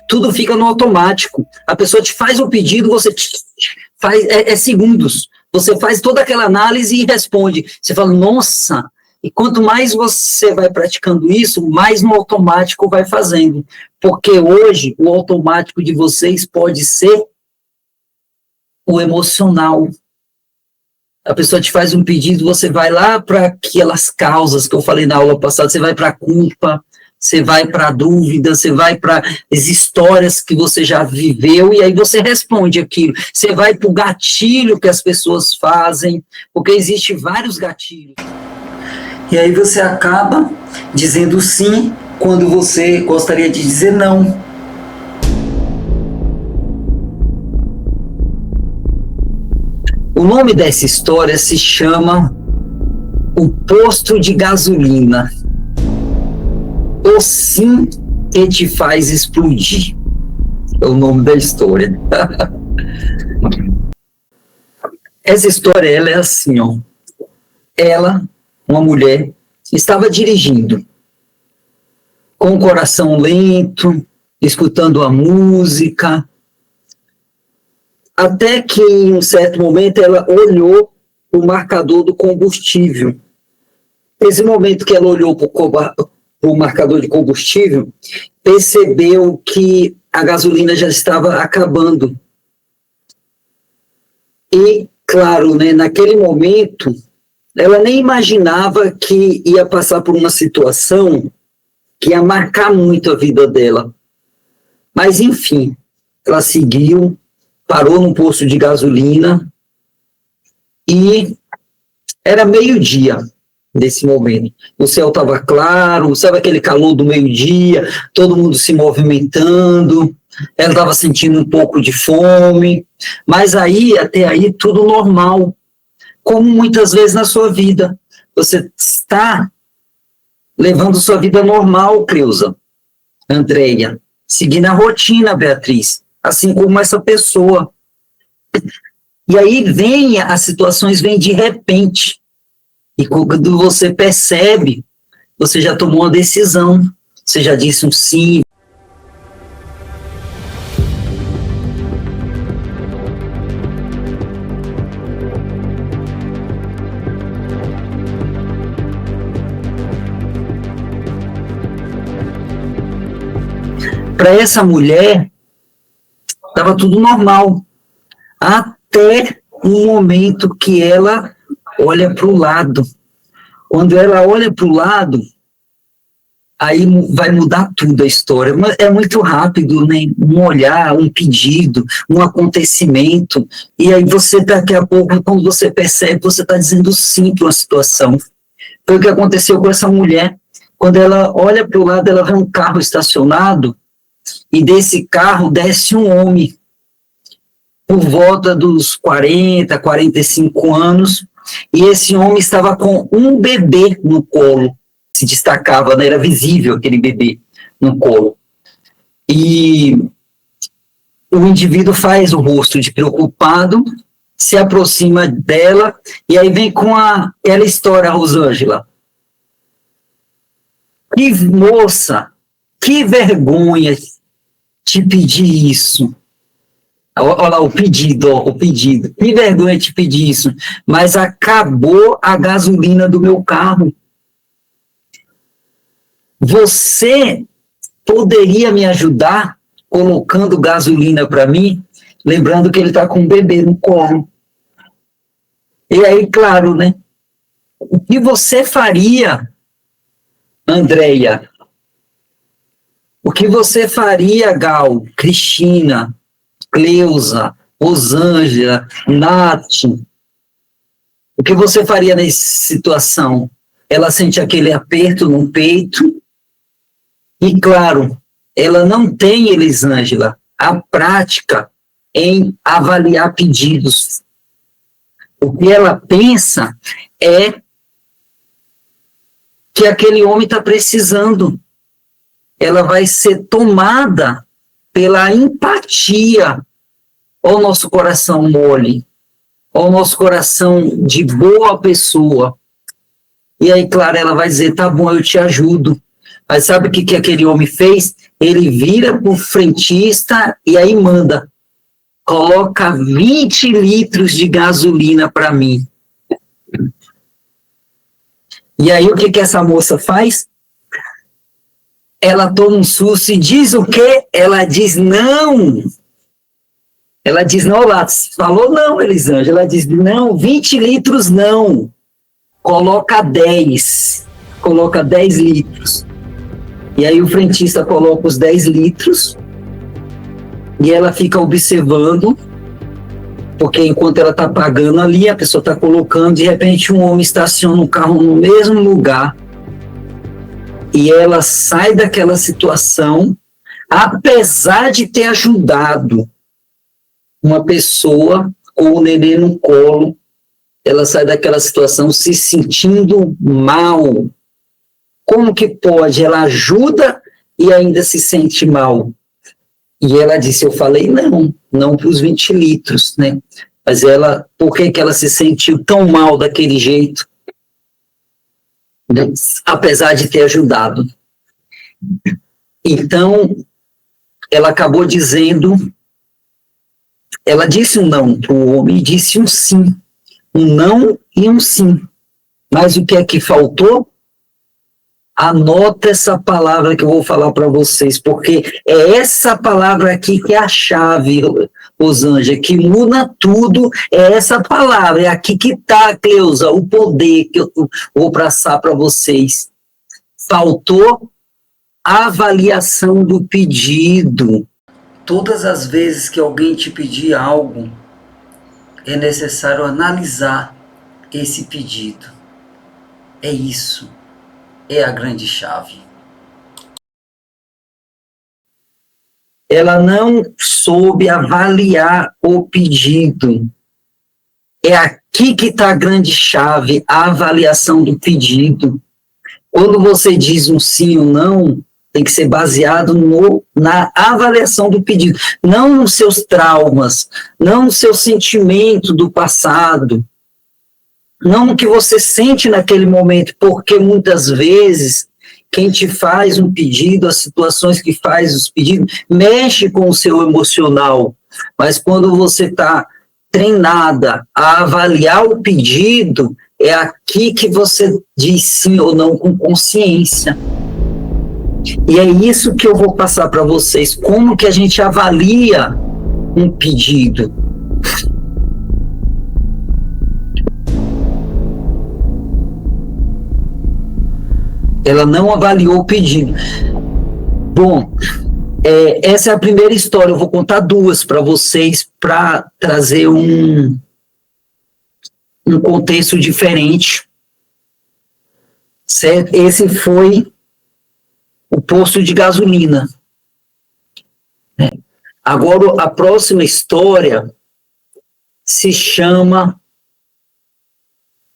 tudo fica no automático. A pessoa te faz o pedido, você faz, segundos. Você faz toda aquela análise e responde. Você fala, nossa, e quanto mais você vai praticando isso, mais no automático vai fazendo. Porque hoje, o automático de vocês pode ser o emocional. A pessoa te faz um pedido, você vai lá para aquelas causas que eu falei na aula passada, você vai para a culpa, você vai para a dúvida, você vai para as histórias que você já viveu, e aí você responde aquilo. Você vai para o gatilho que as pessoas fazem, porque existem vários gatilhos. E aí você acaba dizendo sim quando você gostaria de dizer não. O nome dessa história se chama O Posto de Gasolina. O sim que te faz explodir. É o nome da história. Essa história, ela é assim, ó. Ela, uma mulher, estava dirigindo com o coração lento, escutando a música, até que em um certo momento ela olhou o marcador do combustível. Nesse momento que ela olhou para o marcador de combustível, percebeu que a gasolina já estava acabando. E, claro, né, naquele momento, ela nem imaginava que ia passar por uma situação que ia marcar muito a vida dela. Mas, enfim, ela seguiu, parou num posto de gasolina e era meio-dia nesse momento. O céu estava claro, sabe aquele calor do meio-dia, todo mundo se movimentando, ela estava sentindo um pouco de fome, mas aí, até aí, tudo normal, como muitas vezes na sua vida. Você está levando sua vida normal, Cleusa, Andreia, seguindo a rotina, Beatriz, assim como essa pessoa. E aí as situações vêm de repente. E quando você percebe, você já tomou uma decisão, você já disse um sim. Para essa mulher, estava tudo normal, até um momento que ela olha para o lado. Quando ela olha para o lado, aí vai mudar tudo a história. É muito rápido, né? Um olhar, um pedido, um acontecimento, e aí você, daqui a pouco, quando você percebe, você está dizendo sim para uma situação. Foi o que aconteceu com essa mulher. Quando ela olha para o lado, ela vê um carro estacionado, e desse carro desce um homem, por volta dos 40, 45 anos, e esse homem estava com um bebê no colo, se destacava, né? Era visível aquele bebê no colo. E o indivíduo faz o rosto de preocupado, se aproxima dela, e aí vem com aquela história, Rosângela. Que moça, que vergonha te pedir isso. Olha lá o pedido. Que vergonha te pedir isso. Mas acabou a gasolina do meu carro. Você poderia me ajudar colocando gasolina para mim? Lembrando que ele está com um bebê no colo. E aí, claro, né? O que você faria, Andreia? O que você faria, Gal, Cristina, Cleusa, Rosângela, Nath? O que você faria nessa situação? Ela sente aquele aperto no peito e, claro, ela não tem, Elisângela, a prática em avaliar pedidos. O que ela pensa é que aquele homem está precisando. Ela vai ser tomada pela empatia. Olha o nosso coração mole, olha o nosso coração de boa pessoa. E aí, claro, ela vai dizer, tá bom, eu te ajudo. Aí sabe o que aquele homem fez? Ele vira pro frentista e aí manda, coloca 20 litros de gasolina para mim. E aí o que essa moça faz? Ela toma um susto e diz o quê? Ela diz não. Ela diz não, lá, falou não, Elisângela. Ela diz não, 20 litros não. Coloca 10 litros. E aí o frentista coloca os 10 litros e ela fica observando, porque enquanto ela está pagando ali, a pessoa está colocando, de repente um homem estaciona um carro no mesmo lugar e ela sai daquela situação, apesar de ter ajudado uma pessoa com o neném no colo, ela sai daquela situação se sentindo mal. Como que pode? Ela ajuda e ainda se sente mal. E ela disse, eu falei não para os 20 litros, né? Mas ela, por que ela se sentiu tão mal daquele jeito? Apesar de ter ajudado. Então, ela acabou dizendo, ela disse um não para o homem e disse um sim. Um não e um sim. Mas o que é que faltou? Anota essa palavra que eu vou falar para vocês, porque é essa palavra aqui que é a chave, Rosângela, que muda tudo, é essa palavra, é aqui que está, Cleusa, o poder que eu vou passar para vocês. Faltou a avaliação do pedido. Todas as vezes que alguém te pedir algo, é necessário analisar esse pedido. É isso. É a grande chave. Ela não soube avaliar o pedido. É aqui que está a grande chave, a avaliação do pedido. Quando você diz um sim ou não, tem que ser baseado na avaliação do pedido, não nos seus traumas, não no seu sentimento do passado, não no que você sente naquele momento, porque muitas vezes quem te faz um pedido, as situações que faz os pedidos, mexe com o seu emocional, mas quando você está treinada a avaliar o pedido, é aqui que você diz sim ou não com consciência. E é isso que eu vou passar para vocês, como que a gente avalia um pedido. Ela não avaliou o pedido. Bom, essa é a primeira história. Eu vou contar duas para vocês para trazer um contexto diferente. Certo? Esse foi o posto de gasolina. Agora, a próxima história se chama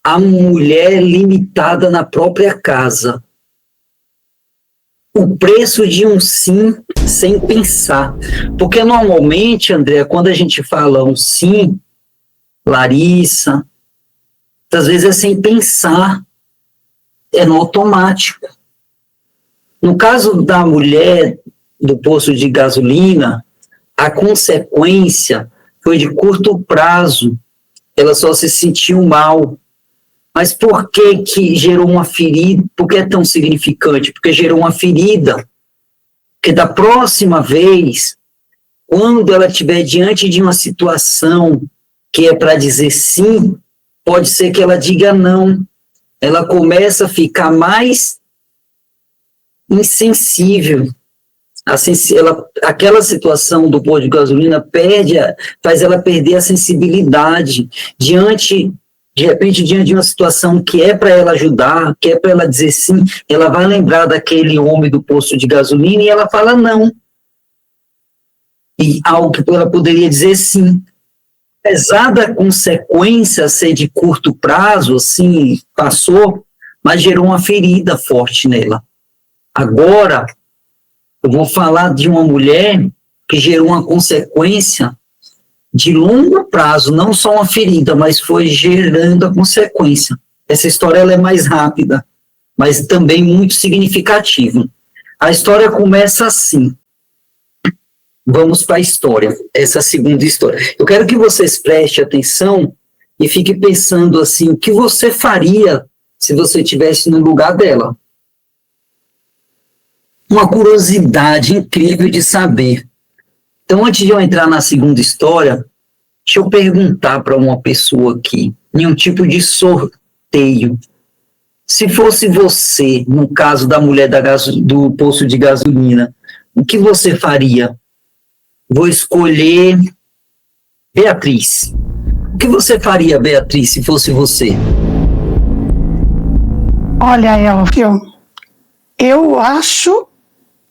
A Mulher Limitada na Própria Casa. O preço de um sim sem pensar. Porque normalmente, André, quando a gente fala um sim, Larissa, às vezes é sem pensar, é no automático. No caso da mulher do posto de gasolina, a consequência foi de curto prazo, ela só se sentiu mal. Mas por que gerou uma ferida? Por que é tão significante? Porque gerou uma ferida. Porque da próxima vez, quando ela estiver diante de uma situação que é para dizer sim, pode ser que ela diga não. Ela começa a ficar mais insensível. Aquela situação do posto de gasolina faz ela perder a sensibilidade de repente, diante de uma situação que é para ela ajudar, que é para ela dizer sim, ela vai lembrar daquele homem do posto de gasolina e ela fala não. E algo que ela poderia dizer sim. Apesar da consequência ser de curto prazo, assim, passou, mas gerou uma ferida forte nela. Agora, eu vou falar de uma mulher que gerou uma consequência de longo prazo, não só uma ferida, mas foi gerando a consequência. Essa história ela é mais rápida, mas também muito significativa. A história começa assim. Vamos para a história, essa segunda história. Eu quero que vocês prestem atenção e fiquem pensando assim, o que você faria se você estivesse no lugar dela? Uma curiosidade incrível de saber. Então, antes de eu entrar na segunda história, deixa eu perguntar para uma pessoa aqui, em um tipo de sorteio. Se fosse você, no caso da mulher do posto de gasolina, o que você faria? Vou escolher Beatriz. O que você faria, Beatriz, se fosse você? Olha, Elvio, eu acho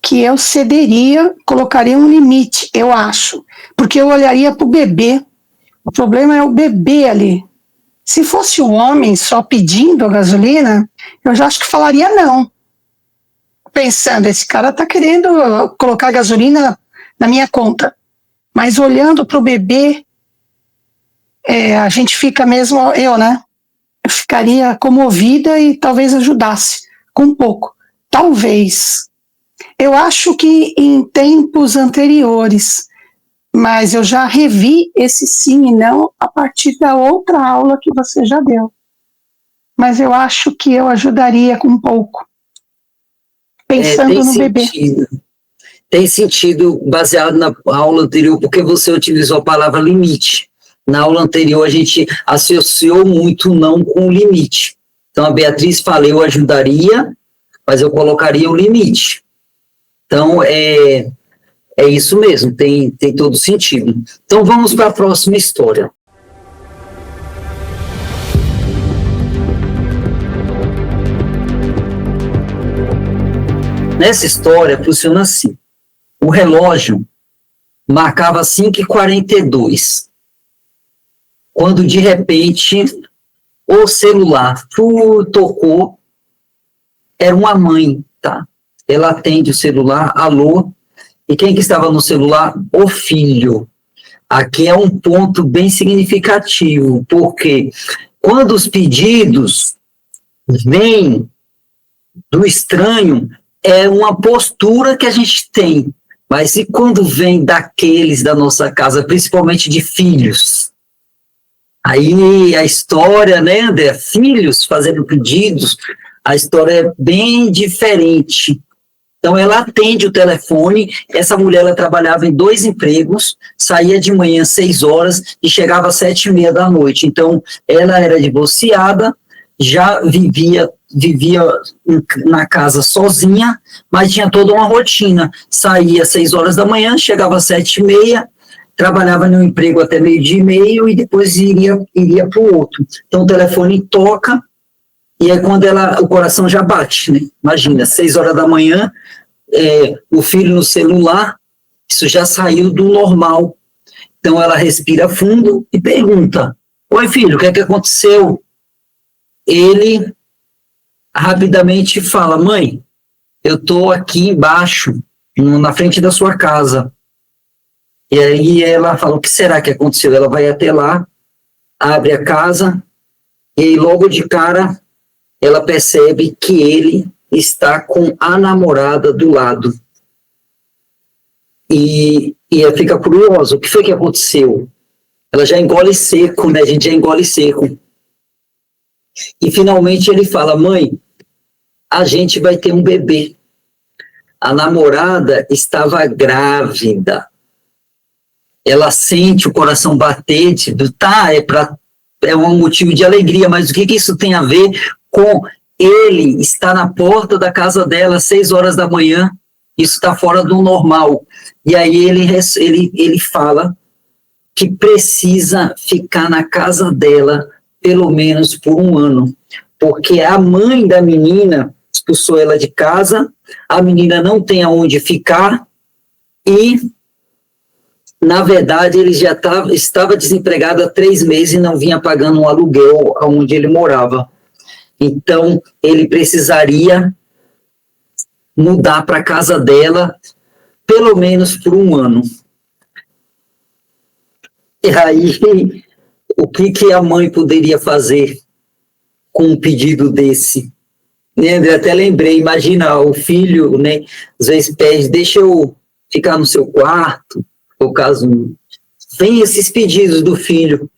que eu cederia, colocaria um limite, eu acho, porque eu olharia para o bebê. O problema é o bebê ali. Se fosse um homem só pedindo a gasolina, eu já acho que falaria não. Pensando, esse cara está querendo colocar gasolina na minha conta. Mas olhando para o bebê, a gente fica mesmo, né? Eu ficaria comovida e talvez ajudasse com um pouco. Talvez. Eu acho que em tempos anteriores, mas eu já revi esse sim e não a partir da outra aula que você já deu. Mas eu acho que eu ajudaria com um pouco, pensando no bebê. Tem sentido baseado na aula anterior, porque você utilizou a palavra limite. Na aula anterior, a gente associou muito não com o limite. Então, a Beatriz fala, eu ajudaria, mas eu colocaria o limite. Então, é isso mesmo, tem todo sentido. Então, vamos para a próxima história. Nessa história, funciona assim. O relógio marcava 5h42, quando, de repente, o celular tocou, era uma mãe, tá? Ela atende o celular, alô, e quem que estava no celular? O filho. Aqui é um ponto bem significativo, porque quando os pedidos vêm do estranho, é uma postura que a gente tem, mas e quando vem daqueles da nossa casa, principalmente de filhos? Aí a história, né, André? Filhos fazendo pedidos, a história é bem diferente. Então, ela atende o telefone, essa mulher ela trabalhava em 2 empregos, saía de manhã às 6 horas e chegava às 7h30 da noite. Então, ela era divorciada, já vivia na casa sozinha, mas tinha toda uma rotina. Saía às 6 horas da manhã, chegava às 7h30, trabalhava no emprego até 12h30 e depois iria para o outro. Então, o telefone toca, e aí quando o coração já bate, né? Imagina, 6 horas da manhã, o filho no celular, isso já saiu do normal. Então ela respira fundo e pergunta, oi filho, o que é que aconteceu? Ele rapidamente fala, mãe, eu estou aqui embaixo, na frente da sua casa. E aí ela fala, o que será que aconteceu? Ela vai até lá, abre a casa, e aí logo de cara ela percebe que ele está com a namorada do lado. E ela fica curiosa, o que foi que aconteceu? Ela já engole seco, né? A gente já engole seco. E finalmente ele fala, mãe, a gente vai ter um bebê. A namorada estava grávida. Ela sente o coração bater, tipo, tá, é um motivo de alegria, mas o que isso tem a ver com ele estar na porta da casa dela às 6 horas da manhã? Isso está fora do normal. E aí ele fala que precisa ficar na casa dela pelo menos por 1 ano, porque a mãe da menina expulsou ela de casa, a menina não tem aonde ficar e, na verdade, ele já estava desempregado há 3 meses e não vinha pagando um aluguel onde ele morava. Então, ele precisaria mudar para a casa dela pelo menos por 1 ano. E aí, o que a mãe poderia fazer com um pedido desse? né, André, até lembrei, imagina o filho, né, às vezes pede, deixa eu ficar no seu quarto, ou caso vem esses pedidos do filho,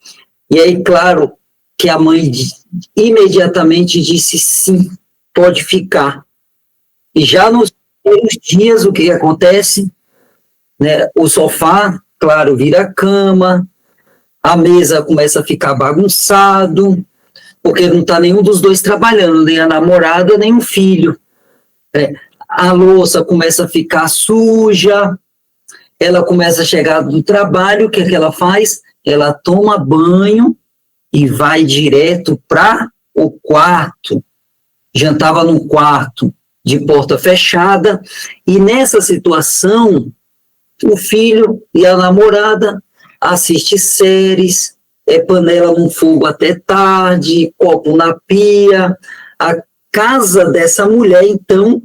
e aí, claro, que a mãe imediatamente disse sim, pode ficar. E já nos primeiros dias, o que acontece? Né, o sofá, claro, vira cama, a mesa começa a ficar bagunçado, porque não está nenhum dos dois trabalhando, nem a namorada, nem o filho. A louça começa a ficar suja, ela começa a chegar do trabalho, o que é que ela faz? Ela toma banho e vai direto para o quarto. Jantava no quarto, de porta fechada, e nessa situação, o filho e a namorada assistem séries, panela no fogo até tarde, copo na pia. A casa dessa mulher, então,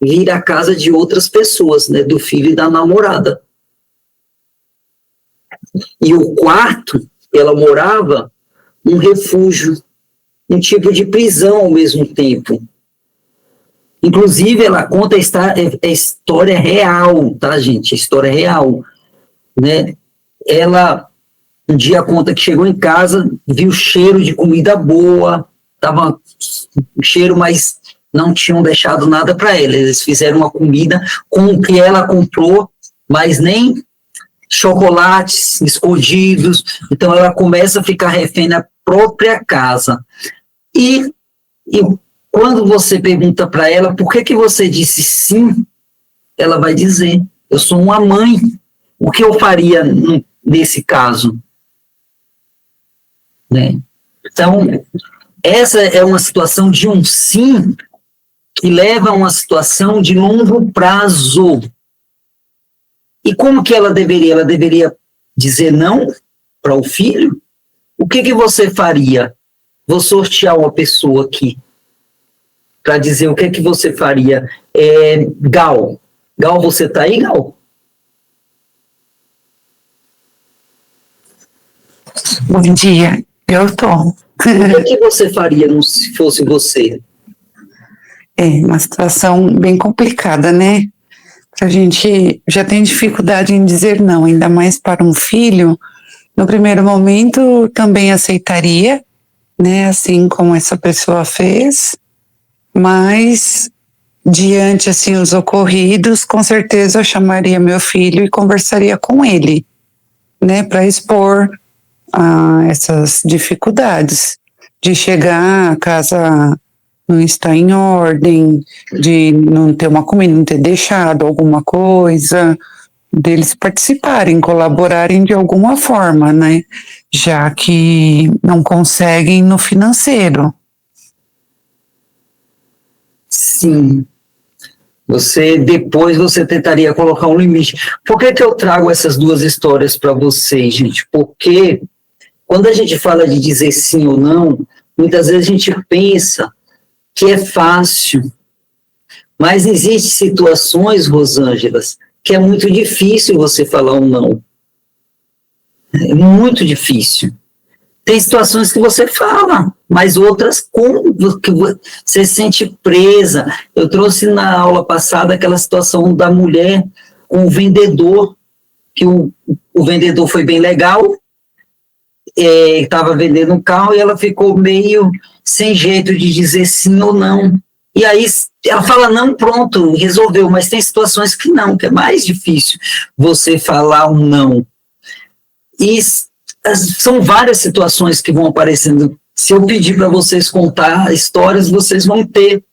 vira a casa de outras pessoas, né, do filho e da namorada. E o quarto, ela morava, um refúgio, um tipo de prisão ao mesmo tempo. Inclusive, ela conta a história real, tá, gente? A história real, né? Ela um dia conta que chegou em casa, viu cheiro de comida boa, tava um cheiro, mas não tinham deixado nada para ela. Eles fizeram uma comida com o que ela comprou, mas nem chocolates escondidos. Então ela começa a ficar refém na própria casa. E quando você pergunta para ela por que você disse sim, ela vai dizer: eu sou uma mãe. O que eu faria nesse caso? Né? Então, essa é uma situação de um sim que leva a uma situação de longo prazo. E como que ela deveria? Ela deveria dizer não para o filho? O que você faria? Vou sortear uma pessoa aqui para dizer o que você faria. Gal. Gal, você está aí, Gal? Bom dia, eu tô. O que você faria se fosse você? É uma situação bem complicada, né? A gente já tem dificuldade em dizer não, ainda mais para um filho. No primeiro momento, também aceitaria, né? Assim como essa pessoa fez, mas diante assim os ocorridos, com certeza eu chamaria meu filho e conversaria com ele, né? Para expor essas dificuldades de chegar, a casa não está em ordem, de não ter uma comida, não ter deixado alguma coisa, deles participarem, colaborarem de alguma forma, né? Já que não conseguem no financeiro. Sim. Depois você tentaria colocar um limite. Por que eu trago essas duas histórias para vocês, gente? Porque quando a gente fala de dizer sim ou não, muitas vezes a gente pensa que é fácil, mas existem situações, Rosângelas, que é muito difícil você falar um não. É muito difícil. Tem situações que você fala, mas outras que você se sente presa. Eu trouxe na aula passada aquela situação da mulher com o vendedor, que o vendedor foi bem legal, estava vendendo um carro e ela ficou meio sem jeito de dizer sim ou não. E aí ela fala não, pronto, resolveu, mas tem situações que não, que é mais difícil você falar um não. E são várias situações que vão aparecendo. Se eu pedir para vocês contar histórias, vocês vão ter.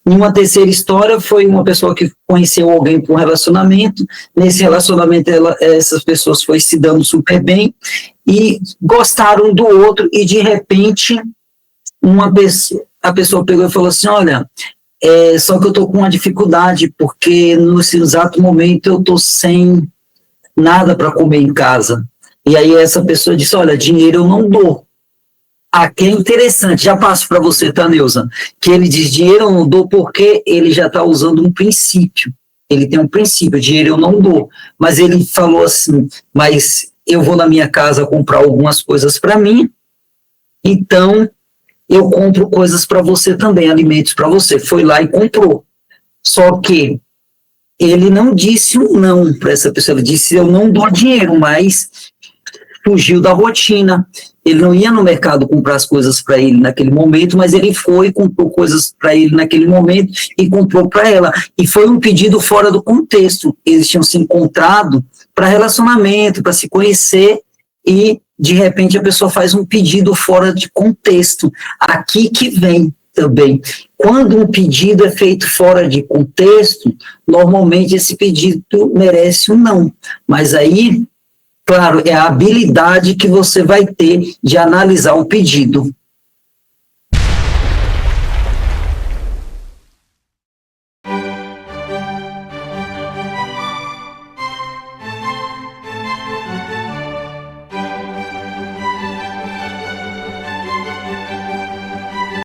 Uma terceira história foi uma pessoa que conheceu alguém por um relacionamento. Nesse relacionamento, essas pessoas foram se dando super bem e gostaram do outro, e de repente a pessoa pegou e falou assim: olha, só que eu estou com uma dificuldade, porque nesse exato momento eu estou sem nada para comer em casa. E aí essa pessoa disse: olha, dinheiro eu não dou. Aqui é interessante, já passo para você, tá, Neuza? Que ele diz: dinheiro eu não dou porque ele já está usando um princípio. Ele tem um princípio: dinheiro eu não dou. Mas ele falou assim: mas eu vou na minha casa comprar algumas coisas para mim, então eu compro coisas para você também, alimentos para você. Foi lá e comprou. Só que ele não disse um não para essa pessoa, ele disse, eu não dou dinheiro, mas fugiu da rotina. Ele não ia no mercado comprar as coisas para ele naquele momento, mas ele foi e comprou coisas para ele naquele momento e comprou para ela. E foi um pedido fora do contexto. Eles tinham se encontrado para relacionamento, para se conhecer, e de repente a pessoa faz um pedido fora de contexto. Aqui que vem também. Quando um pedido é feito fora de contexto, normalmente esse pedido merece um não. Mas aí, claro, é a habilidade que você vai ter de analisar o pedido.